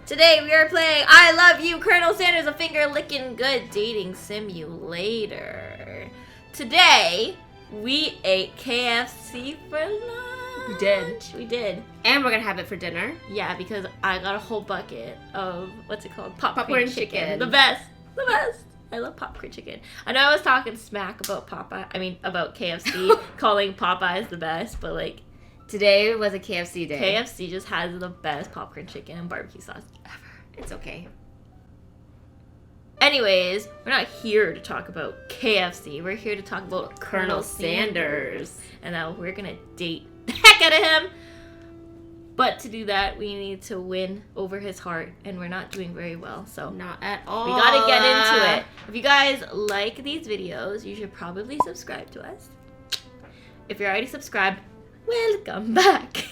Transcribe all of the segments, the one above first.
Today we are playing I Love You, Colonel Sanders, a finger-licking good dating simulator. Today, we ate KFC for lunch. We did. And we're going to have it for dinner. Yeah, because I got a whole bucket of, what's it called? Popcorn chicken. The best. I love popcorn chicken. I know I was talking smack about about KFC, calling Popeyes the best, but like, today was a KFC day. KFC just has the best popcorn chicken and barbecue sauce ever. It's okay. Anyways, we're not here to talk about KFC. We're here to talk about Colonel Sanders. And now we're going to date the heck out of him. But to do that, we need to win over his heart. And we're not doing very well. So not at all. We got to get into it. If you guys like these videos, you should probably subscribe to us. If you're already subscribed, welcome back.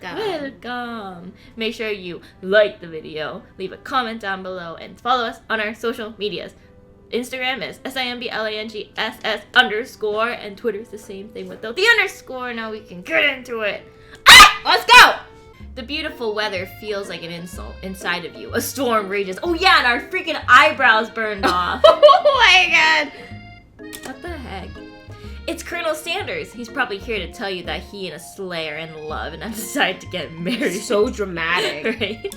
Welcome. Make sure you like the video, leave a comment down below, and follow us on our social medias. Instagram is SIMBLANGSS_, and Twitter is the same thing without the underscore. Now we can get into it. Let's go! The beautiful weather feels like an insult inside of you. A storm rages. Oh yeah, and our freaking eyebrows burned off. Oh my god. What the heck? It's Colonel Sanders. He's probably here to tell you that he and a Slay are in love and have decided to get married. So dramatic. Right?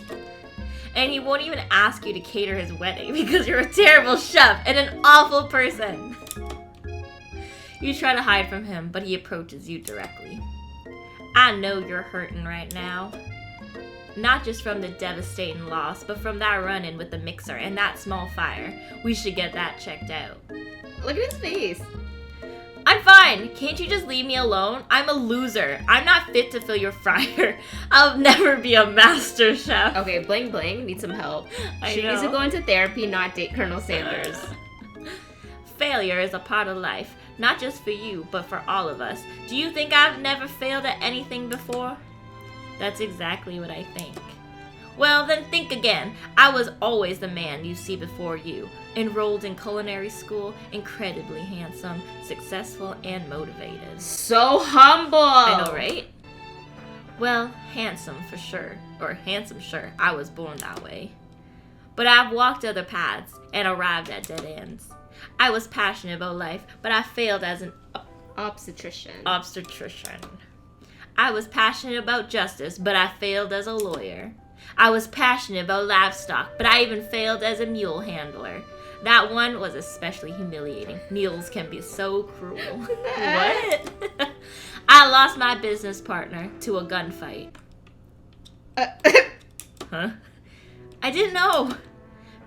And he won't even ask you to cater his wedding because you're a terrible chef and an awful person. You try to hide from him, but he approaches you directly. I know you're hurting right now. Not just from the devastating loss, but from that run-in with the mixer and that small fire. We should get that checked out. Look at his face. I'm fine. Can't you just leave me alone? I'm a loser. I'm not fit to fill your fryer. I'll never be a master chef. Okay, Blingbling needs some help. She know. needs to go into therapy, not date Colonel Sanders. Failure is a part of life, not just for you, but for all of us. Do you think I've never failed at anything before? That's exactly what I think. Well, then think again. I was always the man you see before you. Enrolled in culinary school, incredibly handsome, successful, and motivated. So humble! I know, right? Well, handsome for sure. Or handsome, sure. I was born that way. But I've walked other paths and arrived at dead ends. I was passionate about life, but I failed as an obstetrician. I was passionate about justice, but I failed as a lawyer. I was passionate about livestock, but I even failed as a mule handler. That one was especially humiliating. Mules can be so cruel. What? I lost my business partner to a gunfight. Huh? I didn't know.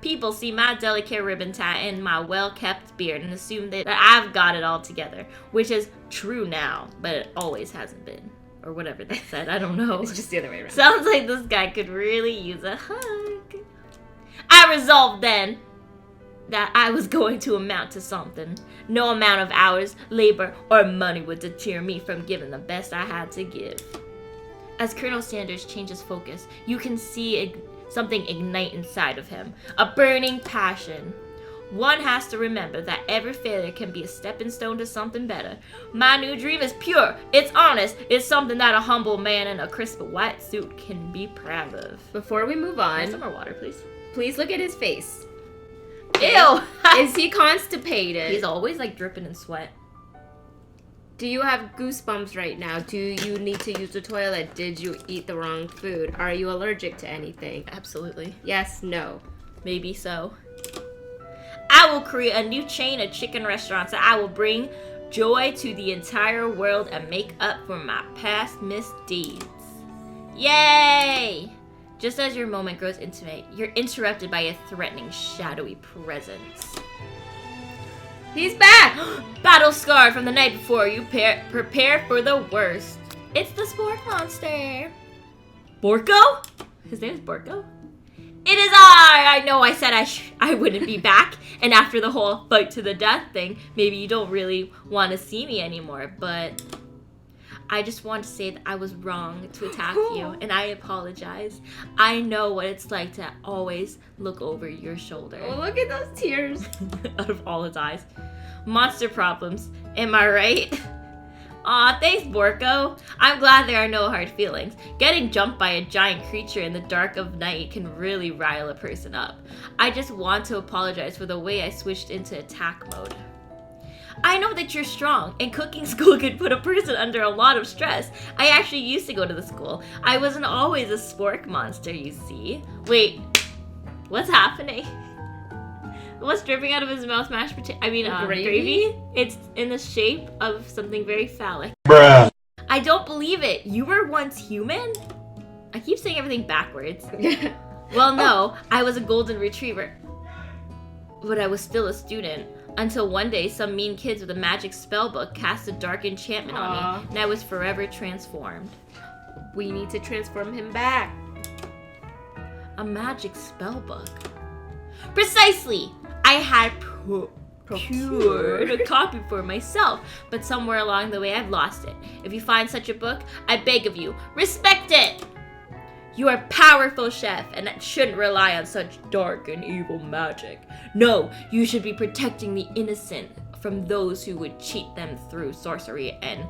People see my delicate ribbon tie and my well-kept beard and assume that I've got it all together, which is true now, but it always hasn't been. Or whatever that said, I don't know. It's just the other way around. Sounds like this guy could really use a hug. I resolved then that I was going to amount to something. No amount of hours, labor, or money would deter me from giving the best I had to give. As Colonel Sanders changes focus, you can see something ignite inside of him. A burning passion. One has to remember that every failure can be a stepping stone to something better. My new dream is pure, it's honest, it's something that a humble man in a crisp white suit can be proud of. Before we move on, some more water, please. Please look at his face. Ew! Is he constipated? He's always like dripping in sweat. Do you have goosebumps right now? Do you need to use the toilet? Did you eat the wrong food? Are you allergic to anything? Absolutely. Yes, no. Maybe so. I will create a new chain of chicken restaurants that I will bring joy to the entire world and make up for my past misdeeds. Yay! Just as your moment grows intimate, you're interrupted by a threatening, shadowy presence. He's back! Battle scarred from the night before, you prepare for the worst. It's the Spork Monster. Borko? His name is Borko? It is I know I said I wouldn't be back, and after the whole fight to the death thing, maybe you don't really want to see me anymore, but I just want to say that I was wrong to attack you, and I apologize. I know what it's like to always look over your shoulder. Oh, look at those tears. Out of all his eyes. Monster problems, am I right? Aw, thanks, Borko. I'm glad there are no hard feelings. Getting jumped by a giant creature in the dark of night can really rile a person up. I just want to apologize for the way I switched into attack mode. I know that you're strong, and cooking school could put a person under a lot of stress. I actually used to go to the school. I wasn't always a spork monster, you see. Wait, what's happening? What's dripping out of his mouth? Mashed potato? Gravy? It's in the shape of something very phallic. Bruh. I don't believe it. You were once human? I keep saying everything backwards. Well, no, I was a golden retriever. But I was still a student. Until one day, some mean kids with a magic spellbook cast a dark enchantment on me, and I was forever transformed. We need to transform him back. A magic spellbook. Precisely! I had procured a copy for myself, but somewhere along the way I've lost it. If you find such a book, I beg of you, respect it! You are a powerful chef and shouldn't rely on such dark and evil magic. No, you should be protecting the innocent from those who would cheat them through sorcery and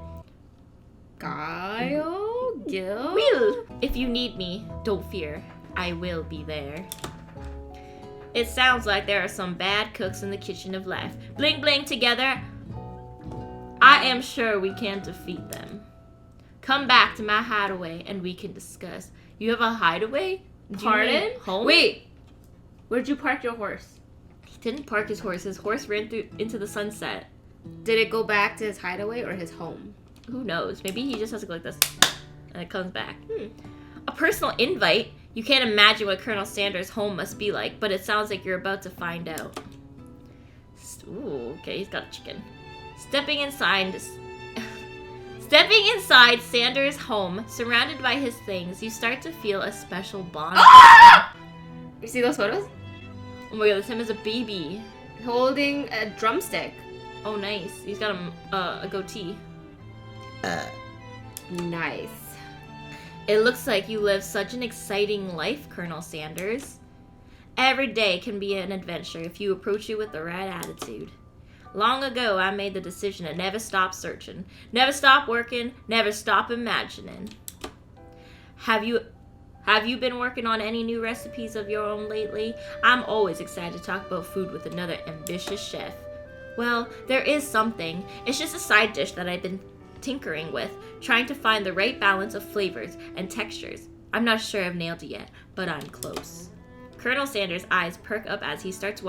Gil? Will. If you need me, don't fear. I will be there. It sounds like there are some bad cooks in the kitchen of life. Blingbling together. I am sure we can defeat them. Come back to my hideaway and we can discuss. You have a hideaway? Pardon? Home? Wait. Where'd you park your horse? He didn't park his horse. His horse ran into the sunset. Did it go back to his hideaway or his home? Who knows? Maybe he just has to go like this. And it comes back. A personal invite? You can't imagine what Colonel Sanders' home must be like, but it sounds like you're about to find out. Ooh, okay, he's got a chicken. Stepping inside Sanders' home, surrounded by his things, you start to feel a special bond. You see those photos? Oh my god, that's him as a baby. Holding a drumstick. Oh, nice. He's got a goatee. Nice. It looks like you live such an exciting life, Colonel Sanders. Every day can be an adventure if you approach it with the right attitude. Long ago, I made the decision to never stop searching, never stop working, never stop imagining. Have you been working on any new recipes of your own lately? I'm always excited to talk about food with another ambitious chef. Well, there is something. It's just a side dish that I've been tinkering with, trying to find the right balance of flavors and textures. I'm not sure I've nailed it yet, but I'm close. Colonel Sanders' eyes perk up as he starts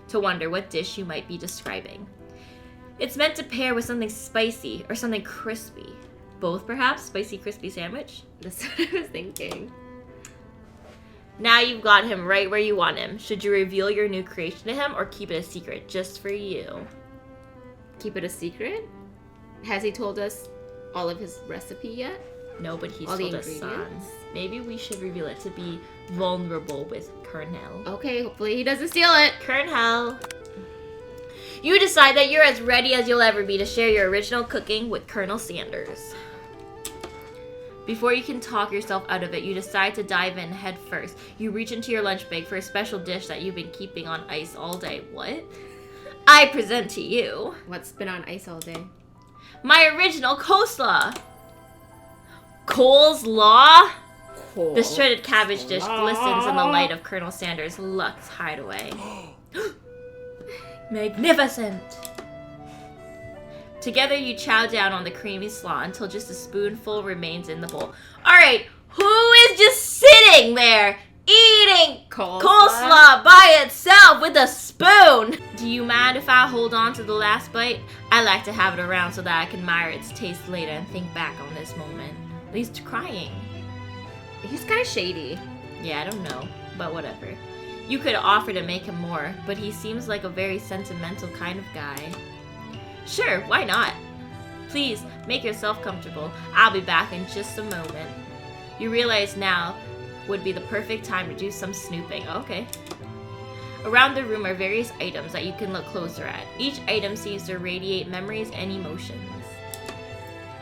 to wonder what dish you might be describing. It's meant to pair with something spicy or something crispy. Both, perhaps? Spicy, crispy sandwich? That's what I was thinking. Now you've got him right where you want him. Should you reveal your new creation to him or keep it a secret just for you? Keep it a secret? Has he told us all of his recipe yet? No, but he's all told the us some. ingredients? Maybe we should reveal it to be vulnerable with Colonel. Okay, hopefully he doesn't steal it. Colonel. You decide that you're as ready as you'll ever be to share your original cooking with Colonel Sanders. Before you can talk yourself out of it, you decide to dive in head first. You reach into your lunch bag for a special dish that you've been keeping on ice all day. What? I present to you What's been on ice all day? my original coleslaw. Coleslaw? Cool. The shredded cabbage dish glistens in the light of Colonel Sanders' Lux hideaway. Magnificent! Together you chow down on the creamy slaw until just a spoonful remains in the bowl. Alright, who is just sitting there eating coleslaw by itself with a spoon? Do you mind if I hold on to the last bite? I like to have it around so that I can admire its taste later and think back on this moment. He's crying. He's kind of shady. Yeah, I don't know, but whatever. You could offer to make him more, but he seems like a very sentimental kind of guy. Sure, why not? Please, make yourself comfortable. I'll be back in just a moment. You realize now would be the perfect time to do some snooping. Okay. Around the room are various items that you can look closer at. Each item seems to radiate memories and emotions.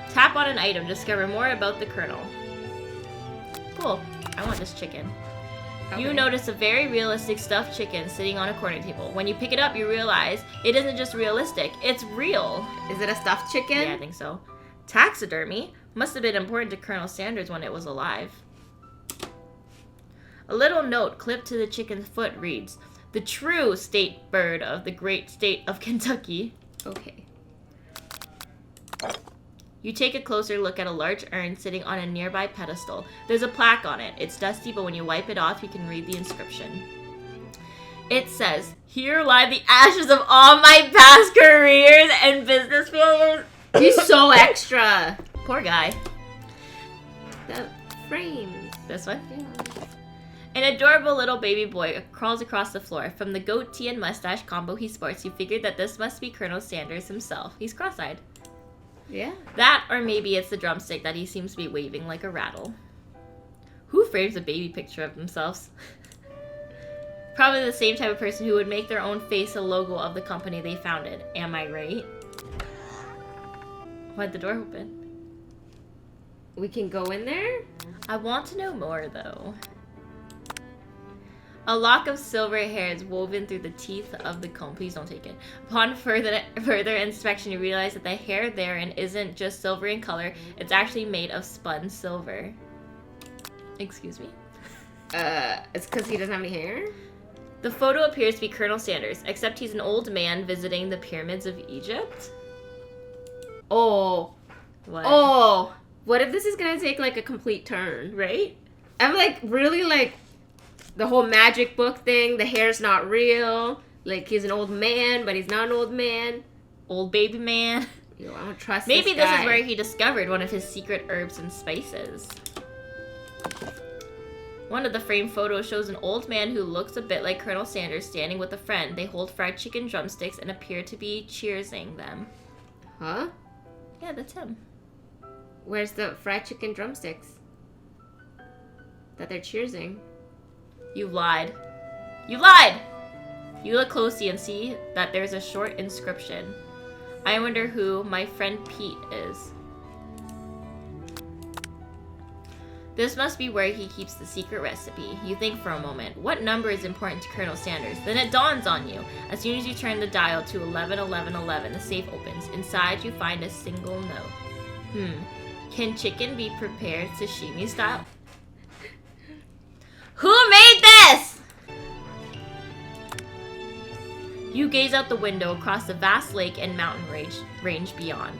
Tap on an item, discover more about the Colonel. Cool. I want this chicken. Okay. You notice a very realistic stuffed chicken sitting on a corner table. When you pick it up, you realize it isn't just realistic, it's real. Is it a stuffed chicken? Yeah, I think so. Taxidermy must have been important to Colonel Sanders when it was alive. A little note clipped to the chicken's foot reads, "The true state bird of the great state of Kentucky." Okay. You take a closer look at a large urn sitting on a nearby pedestal. There's a plaque on it. It's dusty, but when you wipe it off, you can read the inscription. It says, "Here lie the ashes of all my past careers and business failures." He's so extra. Poor guy. The frames. This one? Yeah. An adorable little baby boy crawls across the floor. From the goatee and mustache combo he sports, you figured that this must be Colonel Sanders himself. He's cross-eyed. Yeah. That, or maybe it's the drumstick that he seems to be waving like a rattle. Who frames a baby picture of themselves? Probably the same type of person who would make their own face a logo of the company they founded. Am I right? Why'd the door open? We can go in there? I want to know more, though. A lock of silver hair is woven through the teeth of the comb. Please don't take it. Upon further inspection, you realize that the hair therein isn't just silver in color. It's actually made of spun silver. Excuse me? It's because he doesn't have any hair? The photo appears to be Colonel Sanders, except he's an old man visiting the pyramids of Egypt. Oh. What? Oh. What if this is gonna take, like, a complete turn? Right? I'm, like, really, like, the whole magic book thing, the hair's not real. Like, he's an old man, but he's not an old man. Old baby man. Yo, I don't trust Maybe this this guy. is where he discovered one of his secret herbs and spices. One of the framed photos shows an old man who looks a bit like Colonel Sanders standing with a friend. They hold fried chicken drumsticks and appear to be cheersing them. Huh? Yeah, that's him. Where's the fried chicken drumsticks? That they're cheersing. You lied. You lied! You look closely and see that there's a short inscription. I wonder who my friend Pete is. This must be where he keeps the secret recipe. You think for a moment, what number is important to Colonel Sanders? Then it dawns on you. As soon as you turn the dial to 111111, the safe opens. Inside, you find a single note. Can chicken be prepared sashimi style? Who made this? You gaze out the window across the vast lake and mountain range beyond.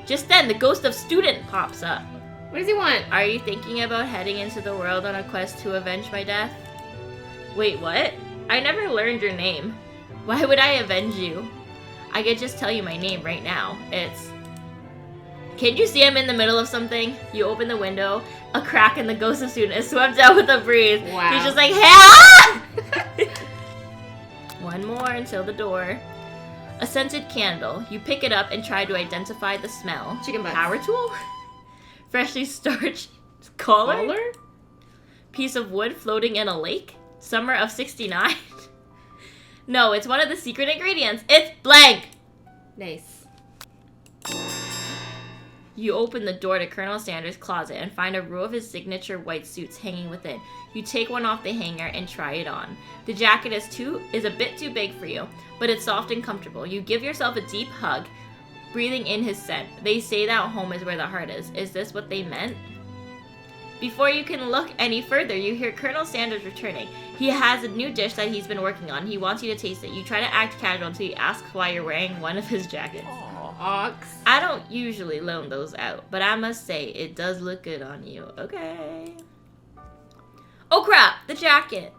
Just then, the ghost of Student pops up. What does he want? Are you thinking about heading into the world on a quest to avenge my death? Wait, what? I never learned your name. Why would I avenge you? I could just tell you my name right now. It's... Can you see I'm in the middle of something? You open the window, a crack in the ghost of Student is swept out with a breeze. Wow. He's just like, hey! One more until the door. A scented candle. You pick it up and try to identify the smell. Chicken butts. Power tool? Freshly starched collar? Piece of wood floating in a lake? Summer of 69? No, it's one of the secret ingredients. It's blank! Nice. You open the door to Colonel Sanders' closet and find a row of his signature white suits hanging within. You take one off the hanger and try it on. The jacket is a bit too big for you, but it's soft and comfortable. You give yourself a deep hug, breathing in his scent. They say that home is where the heart is. Is this what they meant? Before you can look any further, you hear Colonel Sanders returning. He has a new dish that he's been working on. He wants you to taste it. You try to act casual until he asks why you're wearing one of his jackets. Ox. I don't usually loan those out, but I must say, it does look good on you. Okay. Oh crap, the jacket.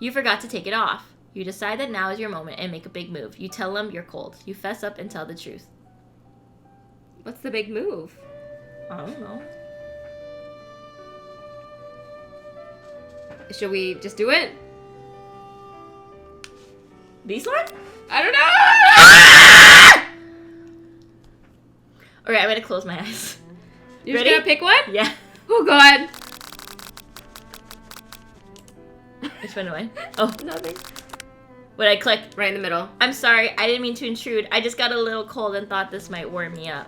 You forgot to take it off. You decide that now is your moment and make a big move. You tell him you're cold. You fess up and tell the truth. What's the big move? I don't know. Should we just do it? These one? I don't know! Alright, I'm gonna close my eyes. You're Ready? just gonna pick one? Yeah. Oh god. Which one do I? Oh, Nothing. what I click? Right in the middle. I'm sorry, I didn't mean to intrude. I just got a little cold and thought this might warm me up.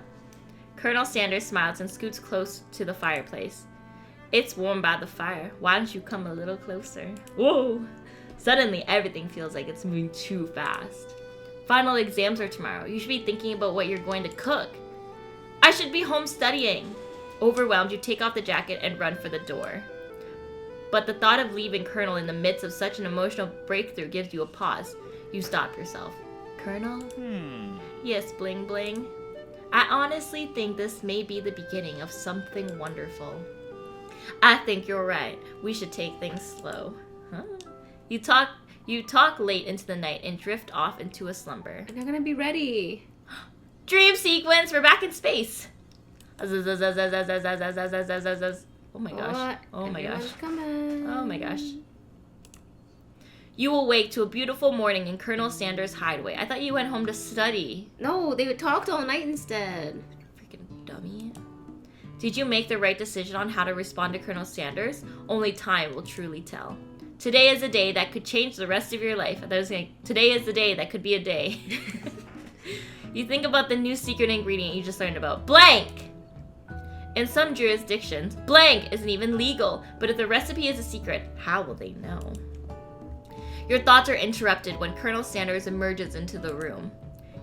Colonel Sanders smiles and scoots close to the fireplace. It's warm by the fire. Why don't you come a little closer? Whoa! Suddenly, everything feels like it's moving too fast. Final exams are tomorrow. You should be thinking about what you're going to cook. I I should be home studying. Overwhelmed, you take off the jacket and run for the door. But the thought of leaving Colonel in the midst of such an emotional breakthrough gives you a pause. You stop yourself. Colonel? Yes, Blingbling. I honestly think this may be the beginning of something wonderful. I think you're right. We should take things slow. Huh? You talk late into the night and drift off into a slumber. I'm not gonna be ready. Dream sequence. We're back in space. Oh my gosh. Oh my gosh. Coming. Oh my gosh. You awake to a beautiful morning in Colonel Sanders' hideaway. I thought you went home to study. No, they talked all night instead. Freaking dummy. Did you make the right decision on how to respond to Colonel Sanders? Only time will truly tell. Today is a day that could change the rest of your life. I thought I was saying, today is the day that could be a day. You think about the new secret ingredient you just learned about. Blank! In some jurisdictions, blank isn't even legal. But if the recipe is a secret, how will they know? Your thoughts are interrupted when Colonel Sanders emerges into the room.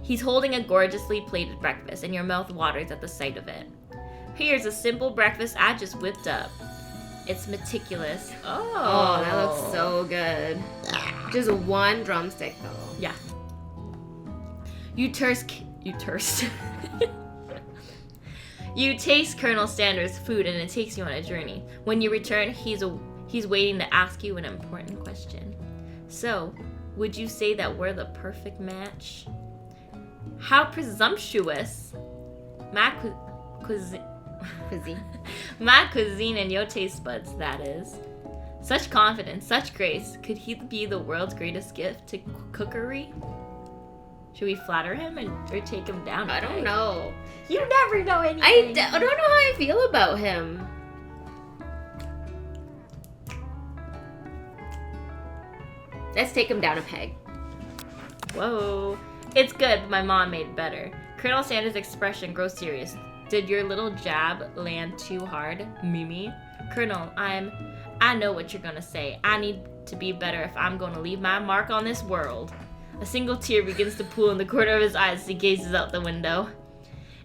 He's holding a gorgeously plated breakfast, and your mouth waters at the sight of it. Here's a simple breakfast I just whipped up. It's meticulous. Oh, that looks so good. Just one drumstick, though. Yeah. You taste Colonel Sanders' food, and it takes you on a journey. When you return, he's waiting to ask you an important question. So, would you say that we're the perfect match? How presumptuous. My cuisine and your taste buds, that is. Such confidence, such grace. Could he be the world's greatest gift to cookery? Should we flatter him or take him down? I don't know. You never know anything. I don't know how I feel about him. Let's take him down a peg. Whoa. It's good, but my mom made it better. Colonel Sanders' expression grows serious. Did your little jab land too hard, Mimi? Colonel, I know what you're gonna say. I need to be better if I'm gonna leave my mark on this world. A single tear begins to pool in the corner of his eyes as he gazes out the window.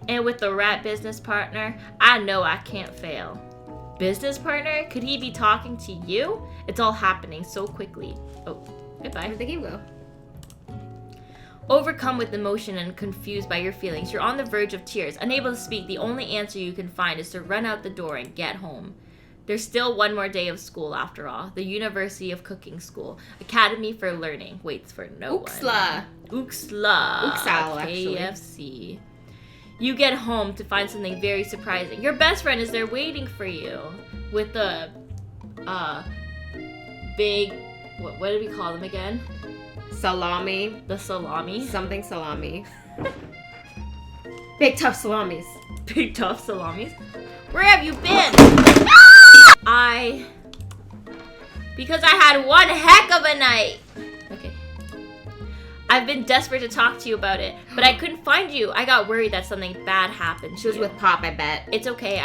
And with the right business partner, I know I can't fail. Business partner? Could he be talking to you? It's all happening so quickly. Oh, goodbye. Where'd the game go? Overcome with emotion and confused by your feelings, you're on the verge of tears. Unable to speak, the only answer you can find is to run out the door and get home. There's still one more day of school after all. The University of Cooking School. Academy for Learning. Waits for no Uxla. one. Uxla. Uxal, actually. KFC. You get home to find something very surprising. Your best friend is there waiting for you. With the, big, what did we call them again? Salami. The salami. Something salami. Big tough salamis. Big tough salamis. Where have you been? Because I had one heck of a night. Okay. I've been desperate to talk to you about it, but I couldn't find you. I got worried that something bad happened. She was with Pop, I bet. It's okay,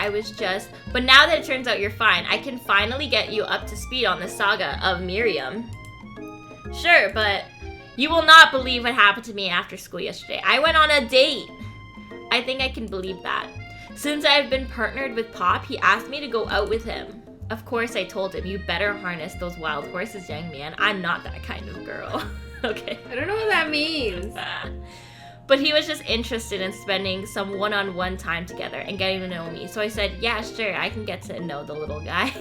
but now that it turns out you're fine, I can finally get you up to speed on the saga of Miriam. Sure, but you will not believe what happened to me after school yesterday. I went on a date. I think I can believe that. Since I've been partnered with Pop, he asked me to go out with him. Of course, I told him, you better harness those wild horses, young man. I'm not that kind of girl. Okay. I don't know what that means. But he was just interested in spending some one-on-one time together and getting to know me. So I said, yeah, sure, I can get to know the little guy.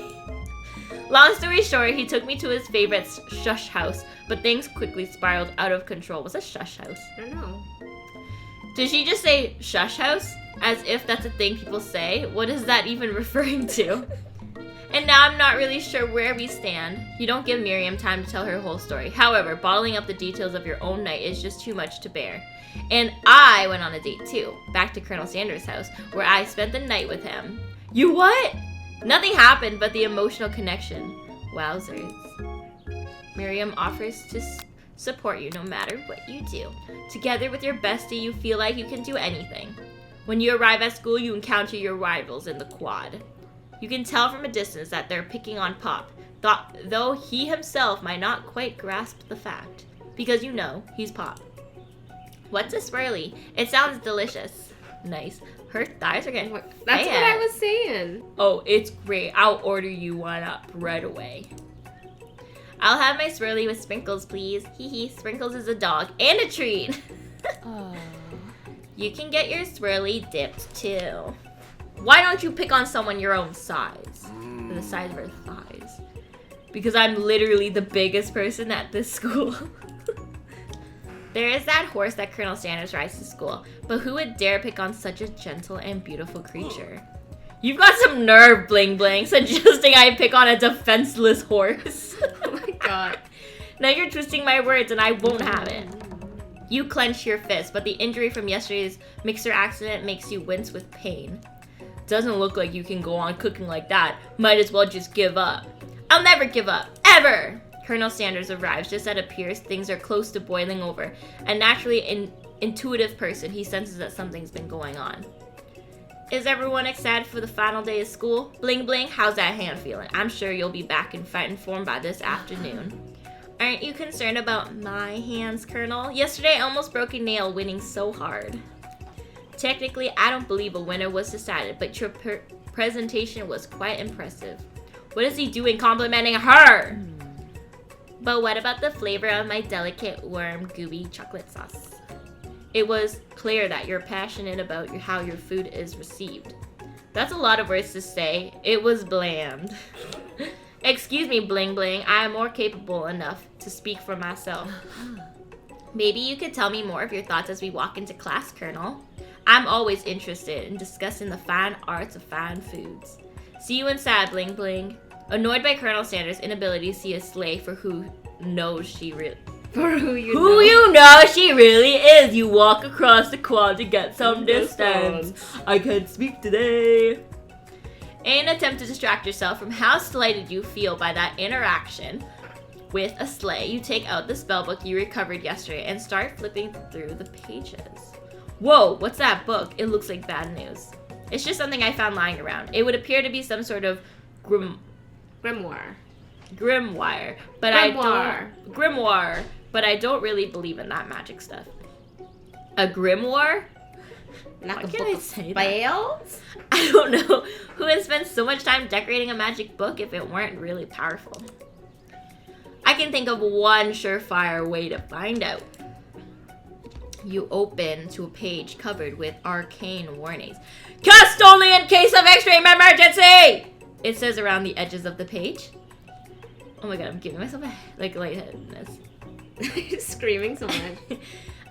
Long story short, he took me to his favorite shush house, but things quickly spiraled out of control. What's a shush house? I don't know. Did she just say shush house? As if that's a thing people say? What is that even referring to? And now I'm not really sure where we stand. You don't give Miriam time to tell her whole story. However, bottling up the details of your own night is just too much to bear. And I went on a date too, back to Colonel Sanders' house, where I spent the night with him. You what? Nothing happened but the emotional connection. Wowzers. Miriam offers to support you no matter what you do. Together with your bestie, you feel like you can do anything. When you arrive at school, you encounter your rivals in the quad. You can tell from a distance that they're picking on Pop, though he himself might not quite grasp the fact, because you know he's Pop. What's a swirly? It sounds delicious. Nice. Her thighs are getting... That's what I was saying. Oh, it's great. I'll order you one up right away. I'll have my swirly with Sprinkles, please. Hee hee, Sprinkles is a dog and a treat. Oh. You can get your swirly dipped too. Why don't you pick on someone your own size? The size of her thighs. Because I'm literally the biggest person at this school. There is that horse that Colonel Sanders rides to school, but who would dare pick on such a gentle and beautiful creature? You've got some nerve, Blingbling, suggesting I pick on a defenseless horse. Oh my god. Now you're twisting my words and I won't have it. You clench your fist, but the injury from yesterday's mixer accident makes you wince with pain. Doesn't look like you can go on cooking like that. Might as well just give up. I'll never give up, ever! Colonel Sanders arrives just as it appears things are close to boiling over. A naturally intuitive person, he senses that something's been going on. Is everyone excited for the final day of school? Blingbling, how's that hand feeling? I'm sure you'll be back in fighting form by this afternoon. Aren't you concerned about my hands, Colonel? Yesterday I almost broke a nail winning so hard. Technically, I don't believe a winner was decided, but your presentation was quite impressive. What is he doing complimenting her? But what about the flavor of my delicate worm gooey chocolate sauce? It was clear that you're passionate about how your food is received. That's a lot of words to say. It was bland. Excuse me, Blingbling. I am more capable enough to speak for myself. Maybe you could tell me more of your thoughts as we walk into class, Colonel. I'm always interested in discussing the fine arts of fine foods. See you inside, Blingbling. Annoyed by Colonel Sanders' inability to see a sleigh for who knows she really... For who you know she really is. You walk across the quad to get some distance. I can't speak today. In an attempt to distract yourself from how slighted you feel by that interaction with a sleigh, you take out the spellbook you recovered yesterday and start flipping through the pages. Whoa, what's that book? It looks like bad news. It's just something I found lying around. It would appear to be some sort of grimoire, but I don't really believe in that magic stuff. A grimoire? Like Why a can't book I of say that? spells? I don't know who would spend so much time decorating a magic book if it weren't really powerful. I can think of one surefire way to find out. You open to a page covered with arcane warnings. Cast only in case of extreme emergency! It says around the edges of the page. Oh my god, I'm giving myself a lightheadedness. Screaming so much.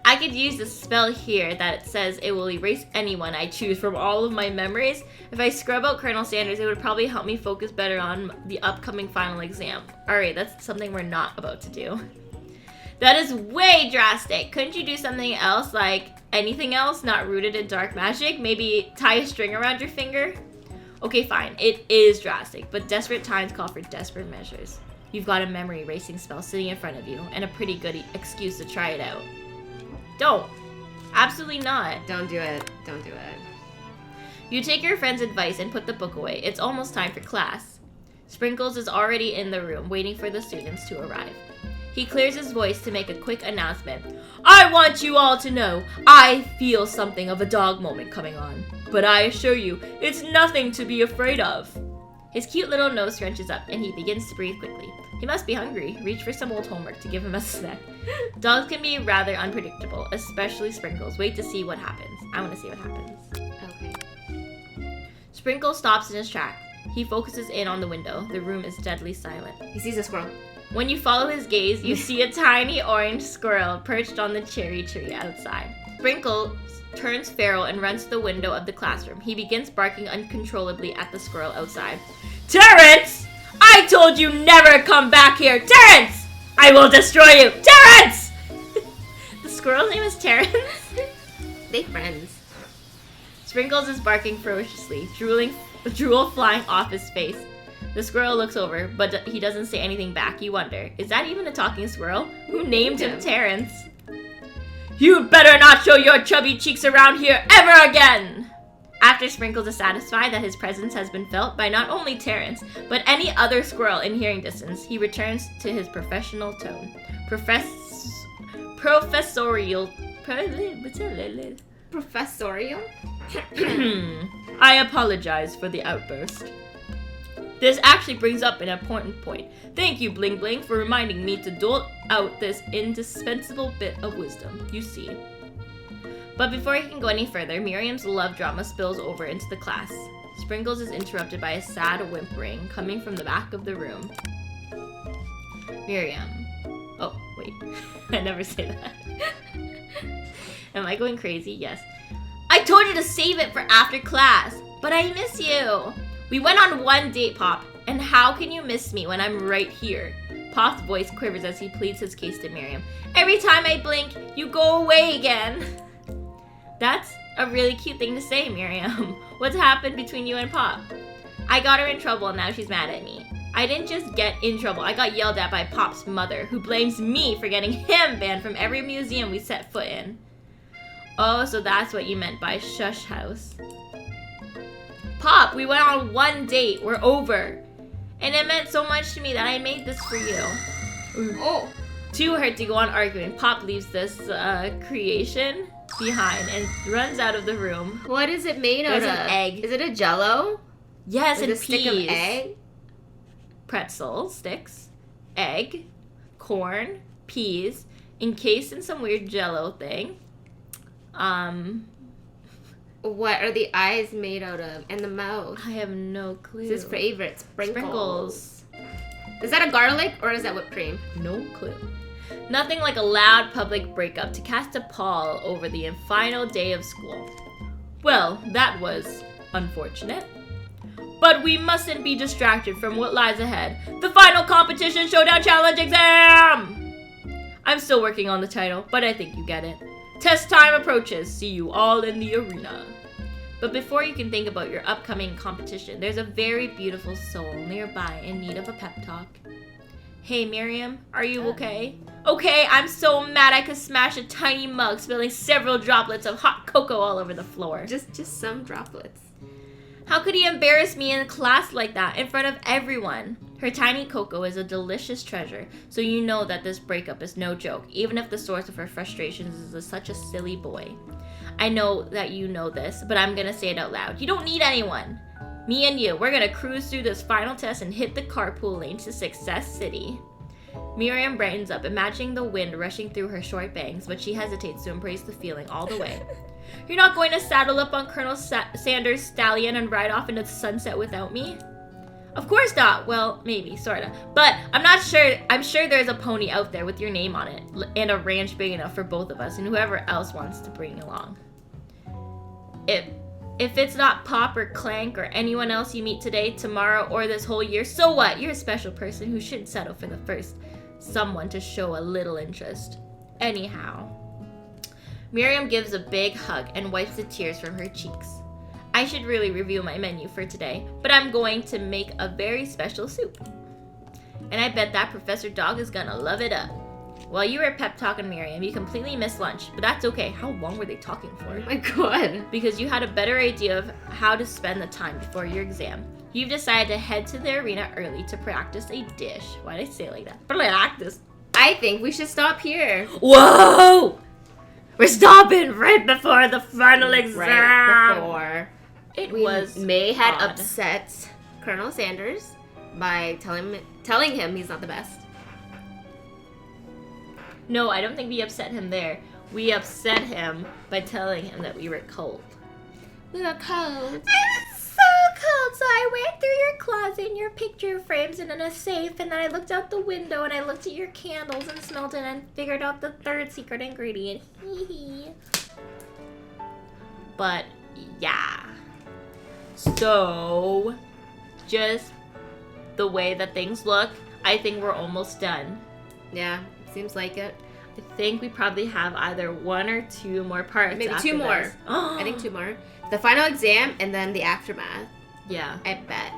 I could use the spell here that it says it will erase anyone I choose from all of my memories. If I scrub out Colonel Sanders, it would probably help me focus better on the upcoming final exam. Alright, that's something we're not about to do. That is way drastic. Couldn't you do something else, like anything else not rooted in dark magic? Maybe tie a string around your finger? Okay, fine. It is drastic, but desperate times call for desperate measures. You've got a memory erasing spell sitting in front of you, and a pretty good excuse to try it out. Don't. Absolutely not. Don't do it. Don't do it. You take your friend's advice and put the book away. It's almost time for class. Sprinkles is already in the room, waiting for the students to arrive. He clears his voice to make a quick announcement. I want you all to know, I feel something of a dog moment coming on. But I assure you, it's nothing to be afraid of. His cute little nose scrunches up, and he begins to breathe quickly. He must be hungry. Reach for some old homework to give him a snack. Dogs can be rather unpredictable, especially Sprinkles. Wait to see what happens. I want to see what happens. Okay. Sprinkles stops in his track. He focuses in on the window. The room is deadly silent. He sees a squirrel. When you follow his gaze, you see a tiny orange squirrel perched on the cherry tree outside. Sprinkles turns feral and runs to the window of the classroom. He begins barking uncontrollably at the squirrel outside. Terrence! I told you never come back here! Terrence! I will destroy you! Terrence! The squirrel's name is Terrence? They friends. Sprinkles is barking ferociously, drool flying off his face. The squirrel looks over, but he doesn't say anything back. You wonder, is that even a talking squirrel? Who named him Terrence? You'd better not show your chubby cheeks around here ever again! After Sprinkles is satisfied that his presence has been felt by not only Terrence, but any other squirrel in hearing distance, he returns to his professional tone. Professorial professorial? I apologize for the outburst. This actually brings up an important point. Thank you, Blingbling, for reminding me to dole out this indispensable bit of wisdom. You see. But before he can go any further, Miriam's love drama spills over into the class. Sprinkles is interrupted by a sad whimpering coming from the back of the room. Miriam. Oh, wait. I never say that. Am I going crazy? Yes. I told you to save it for after class, but I miss you. We went on one date, Pop, and how can you miss me when I'm right here? Pop's voice quivers as he pleads his case to Miriam. Every time I blink, you go away again. That's a really cute thing to say, Miriam. What's happened between you and Pop? I got her in trouble and now she's mad at me. I didn't just get in trouble, I got yelled at by Pop's mother, who blames me for getting him banned from every museum we set foot in. Oh, so that's what you meant by shush house. Pop, we went on one date. We're over. And it meant so much to me that I made this for you. Oh. Too hurt to go on arguing, Pop leaves this creation behind and runs out of the room. What is it made out of? An egg. Is it a Jello? Yes, and and a stick of egg? Pretzel sticks, egg, corn, peas, encased in some weird Jello thing. What are the eyes made out of? And the mouth? I have no clue. It's his favorite. Sprinkles. Is that a garlic or is that whipped cream? No clue. Nothing like a loud public breakup to cast a pall over the final day of school. Well, that was unfortunate. But we mustn't be distracted from what lies ahead. The final competition showdown challenge exam! I'm still working on the title, but I think you get it. Test time approaches. See you all in the arena. But before you can think about your upcoming competition, there's a very beautiful soul nearby in need of a pep talk. Hey, Miriam, are you okay? Okay, I'm so mad I could smash a tiny mug, spilling several droplets of hot cocoa all over the floor. Just some droplets. How could he embarrass me in class like that, in front of everyone? Her tiny cocoa is a delicious treasure, so you know that this breakup is no joke, even if the source of her frustrations is such a silly boy. I know that you know this, but I'm gonna say it out loud. You don't need anyone. Me and you, we're gonna cruise through this final test and hit the carpool lane to Success City. Miriam brightens up, imagining the wind rushing through her short bangs, but she hesitates to embrace the feeling all the way. You're not going to saddle up on Colonel Sanders' stallion and ride off into the sunset without me? Of course not. Well, maybe, sorta. But I'm not sure. I'm sure there's a pony out there with your name on it and a ranch big enough for both of us and whoever else wants to bring along. If it's not Pop or Clank or anyone else you meet today, tomorrow, or this whole year, so what? You're a special person who shouldn't settle for the first someone to show a little interest. Anyhow. Miriam gives a big hug and wipes the tears from her cheeks. I should really review my menu for today, but I'm going to make a very special soup. And I bet that Professor Dog is gonna love it up. While you were pep talking Miriam, you completely missed lunch, but that's okay. How long were they talking for? Oh my god. Because you had a better idea of how to spend the time before your exam. You've decided to head to the arena early to practice a dish. Why did I say it like that? Practice. I think we should stop here. Whoa! We're stopping right before the final exam. Right before. We had upset Colonel Sanders by telling him he's not the best. No, I don't think we upset him there. We upset him by telling him that we were cold. We were cold. I was so cold, so I went through your closet and your picture frames and in a safe, and then I looked out the window and I looked at your candles and smelled it and figured out the third secret ingredient. But, yeah. So, just the way that things look, I think we're almost done. Yeah, seems like it. I think we probably have either one or two more parts. Maybe two more. I think two more. The final exam and then the aftermath. Yeah. I bet.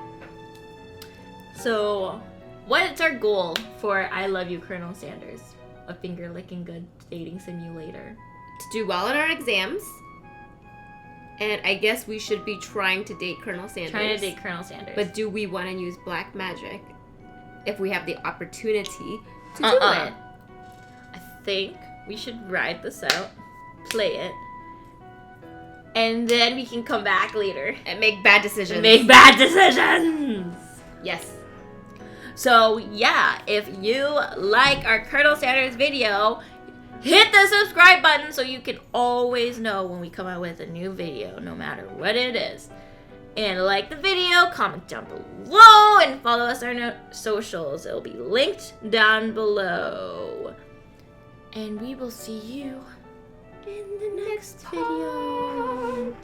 So, what's our goal for I Love You, Colonel Sanders? A finger-licking good dating simulator. To do well in our exams. And I guess we should be trying to date Colonel Sanders. Trying to date Colonel Sanders. But do we want to use black magic if we have the opportunity to do it? I think we should ride this out, play it, And then we can come back later. And make bad decisions. Make bad decisions! Yes. So, yeah, if you like our Colonel Sanders video, hit the subscribe button so you can always know when we come out with a new video, no matter what it is. And like the video, comment down below, and follow us on our socials. It'll be linked down below. And we will see you in the next video.